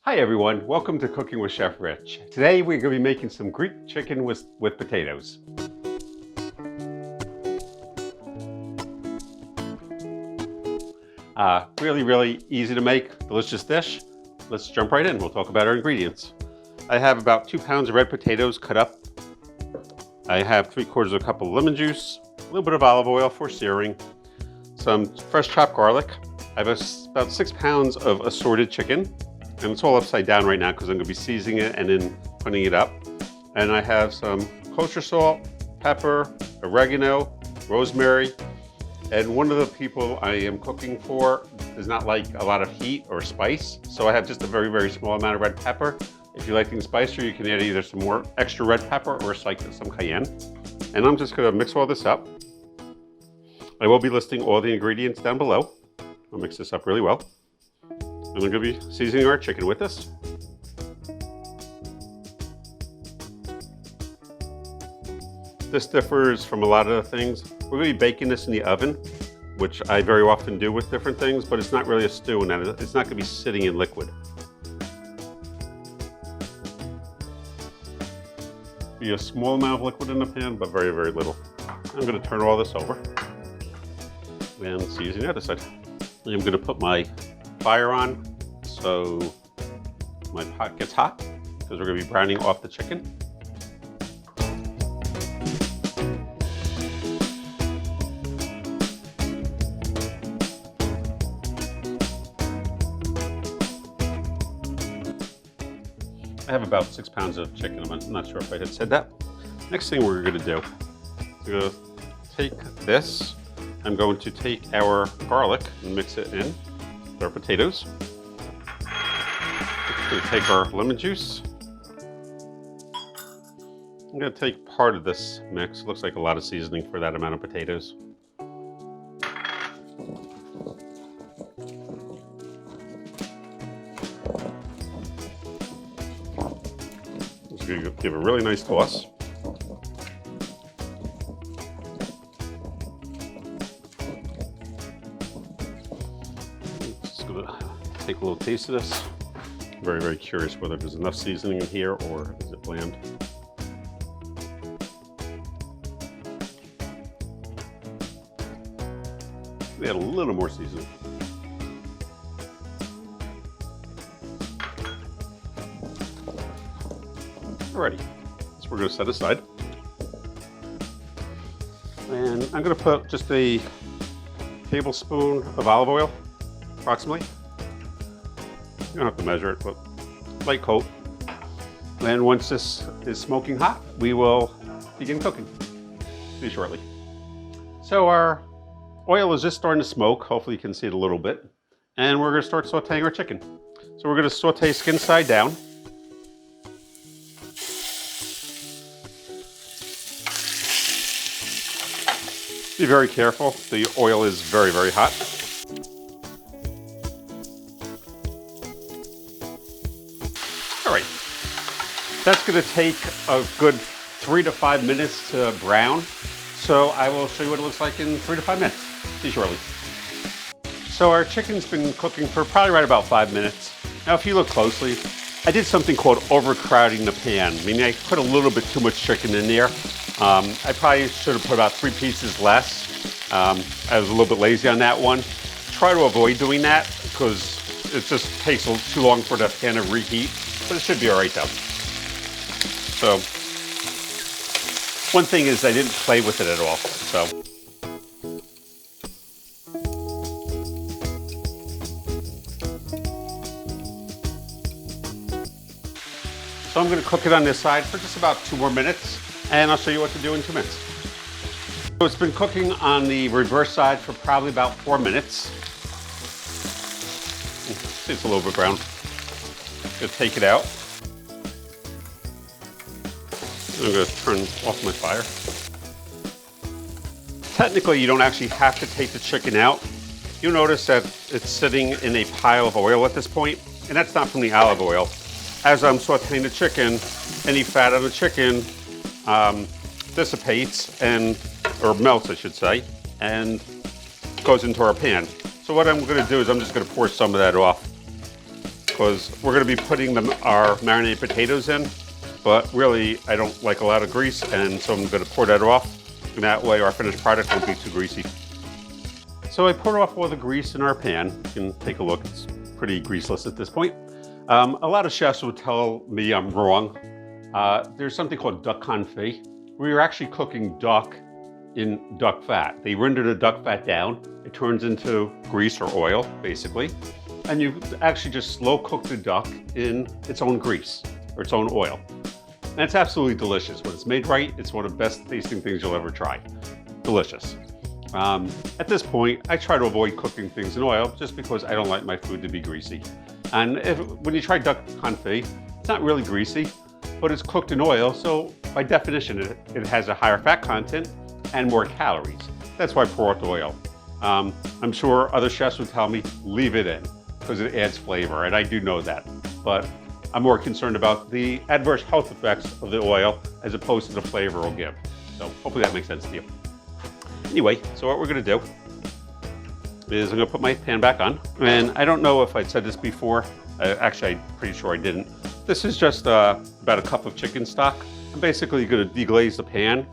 Hi everyone, welcome to Cooking with Chef Rich. Today we're going to be making some Greek chicken with potatoes. Really easy to make, delicious dish. Let's jump right in, we'll talk about our ingredients. I have about 2 pounds of red potatoes cut up. I have 3/4 of a cup of lemon juice, a little bit of olive oil for searing, some fresh chopped garlic. I have about 6 pounds of assorted chicken. And it's all upside down right now because I'm going to be seasoning it and then putting it up. And I have some kosher salt, pepper, oregano, rosemary. And one of the people I am cooking for does not like a lot of heat or spice. So I have just a very small amount of red pepper. If you like things spicier, you can add either some more extra red pepper or some cayenne. And I'm just going to mix all this up. I will be listing all the ingredients down below. I'll mix this up really well. And we're going to be seasoning our chicken with this. This differs from a lot of the things. We're going to be baking this in the oven, which I very often do with different things, but it's not really a stew and it's not going to be sitting in liquid. Be a small amount of liquid in the pan, but very little. I'm going to turn all this over and season the other side. And I'm going to put my fire on so my pot gets hot because we're going to be browning off the chicken. I have about 6 pounds of chicken. I'm not sure if I had said that. Next thing we're going to do, we're going to take this. I'm going to take our garlic and mix it in with our potatoes. We're going to take our lemon juice. I'm going to take part of this mix. It looks like a lot of seasoning for that amount of potatoes. Just going to give a really nice toss. Just going to take a little taste of this. Very curious whether there's enough seasoning in here or is it bland. We add a little more seasoning. Alrighty, so we're going to set aside. And I'm going to put just a tablespoon of olive oil, approximately. You don't have to measure it, but light coat. And once this is smoking hot, we will begin cooking. See you shortly. So our oil is just starting to smoke. Hopefully you can see it a little bit. And we're going to start sauteing our chicken. So we're going to saute skin side down. Be very careful. The oil is very hot. All right, that's going to take a good 3 to 5 minutes to brown. So I will show you what it looks like in 3 to 5 minutes. See you shortly. So our chicken's been cooking for probably right about 5 minutes. Now, if you look closely, I did something called overcrowding the pan. Meaning I put a little bit too much chicken in there. I probably should have put about 3 pieces less. I was a little bit lazy on that one. Try to avoid doing that because it just takes too long for the pan to reheat. But it should be all right though. So, one thing is I didn't play with it at all. So I'm going to cook it on this side for just about 2 more minutes, and I'll show you what to do in 2 minutes. So it's been cooking on the reverse side for probably about 4 minutes. See, it's a little bit brown. Going to take it out. I'm going to turn off my fire. Technically, you don't actually have to take the chicken out. You'll notice that it's sitting in a pile of oil at this point, and that's not from the olive oil. As I'm sauteing the chicken, any fat on the chicken dissipates or melts, I should say, and goes into our pan. So what I'm going to do is I'm just going to pour some of that off. because we're going to be putting our marinated potatoes in, but really I don't like a lot of grease, and so I'm going to pour that off, and that way our finished product won't be too greasy. So I poured off all the grease in our pan. You can take a look, it's pretty greaseless at this point. A lot of chefs would tell me I'm wrong. There's something called duck confit, where you're actually cooking duck in duck fat. They render the duck fat down, it turns into grease or oil, basically, and you actually just slow cook the duck in its own grease or its own oil. And it's absolutely delicious. When it's made right, it's one of the best tasting things you'll ever try. Delicious. At this point, I try to avoid cooking things in oil just because I don't like my food to be greasy. And when you try duck confit, it's not really greasy, but it's cooked in oil, so by definition, it has a higher fat content and more calories. That's why I pour out the oil. I'm sure other chefs would tell me, leave it in, because it adds flavor, and I do know that. But I'm more concerned about the adverse health effects of the oil as opposed to the flavor it'll give. So hopefully that makes sense to you. Anyway, so what we're gonna do is I'm gonna put my pan back on. And I don't know if I'd said this before. Actually, I'm pretty sure I didn't. This is just about a cup of chicken stock. I'm basically gonna deglaze the pan.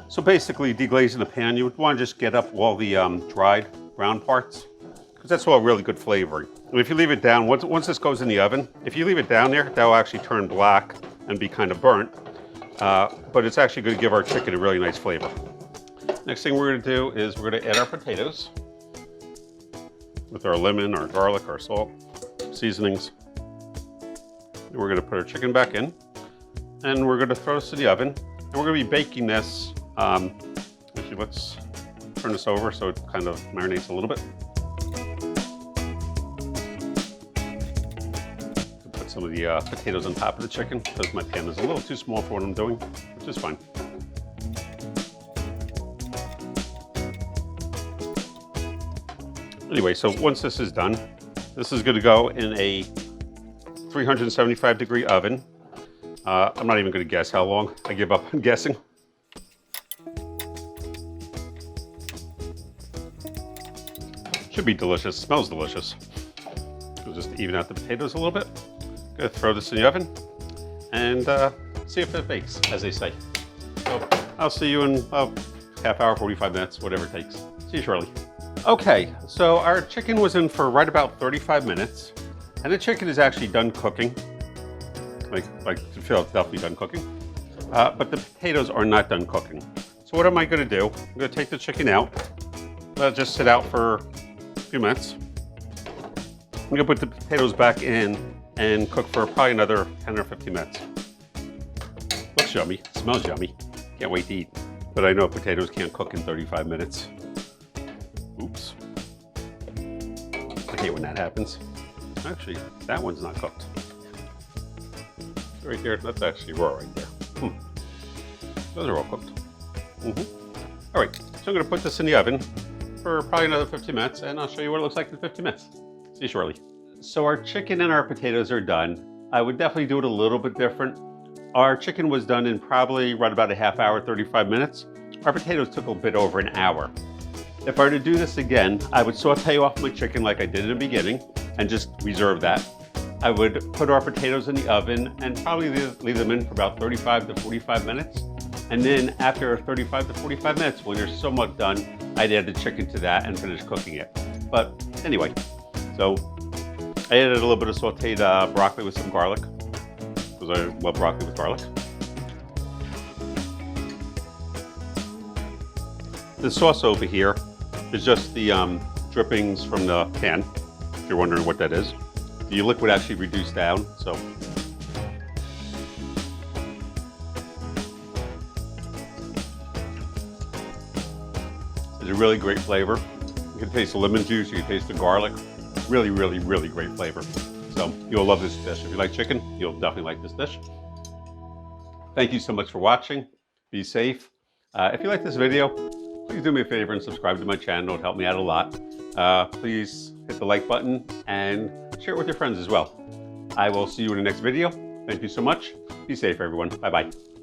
So basically, deglazing the pan, you would wanna just get up all the dried brown parts, because that's all really good flavoring. And if you leave it down, once this goes in the oven, if you leave it down there, that will actually turn black and be kind of burnt. But it's actually gonna give our chicken a really nice flavor. Next thing we're gonna do is we're gonna add our potatoes with our lemon, our garlic, our salt, seasonings. And we're gonna put our chicken back in, and we're gonna throw this in the oven. And we're gonna be baking this, actually let's turn this over so it kind of marinates a little bit. Put some of the potatoes on top of the chicken, because my pan is a little too small for what I'm doing, which is fine. Anyway, so once this is done, this is going to go in a 375-degree oven. I'm not even going to guess how long. I give up on guessing. Should be delicious. Smells delicious. We'll just even out the potatoes a little bit. Going to throw this in the oven and see if it bakes, as they say. So I'll see you in half hour, 45 minutes, whatever it takes. See you shortly. Okay, so our chicken was in for right about 35 minutes, and the chicken is actually done cooking. Like to feel it's definitely done cooking. But the potatoes are not done cooking. So what am I gonna do? I'm gonna take the chicken out, let it just sit out for a few minutes. I'm gonna put the potatoes back in and cook for probably another 10 or 15 minutes. Looks yummy, smells yummy. Can't wait to eat. But I know potatoes can't cook in 35 minutes. Oops. I hate when that happens. Actually, that one's not cooked. Right there, that's actually raw right there. Those are all cooked. All right, so I'm gonna put this in the oven for probably another 15 minutes, and I'll show you what it looks like in 15 minutes. See you shortly. So our chicken and our potatoes are done. I would definitely do it a little bit different. Our chicken was done in probably right about a half hour, 35 minutes. Our potatoes took a bit over an hour. If I were to do this again, I would saute off my chicken like I did in the beginning and just reserve that. I would put our potatoes in the oven and probably leave them in for about 35 to 45 minutes. And then after 35 to 45 minutes, when they're somewhat done, I'd add the chicken to that and finish cooking it. But anyway, so I added a little bit of sauteed broccoli with some garlic, because I love broccoli with garlic. The sauce over here is just the drippings from the pan, if you're wondering what that is. The liquid actually reduced down, so. It's a really great flavor. You can taste the lemon juice, you can taste the garlic. Really, really, really great flavor. So you'll love this dish. If you like chicken, you'll definitely like this dish. Thank you so much for watching. Be safe. If you like this video, please do me a favor and subscribe to my channel. It'll help me out a lot. Please hit the like button and share it with your friends as well. I will see you in the next video. Thank you so much. Be safe, everyone. Bye-bye.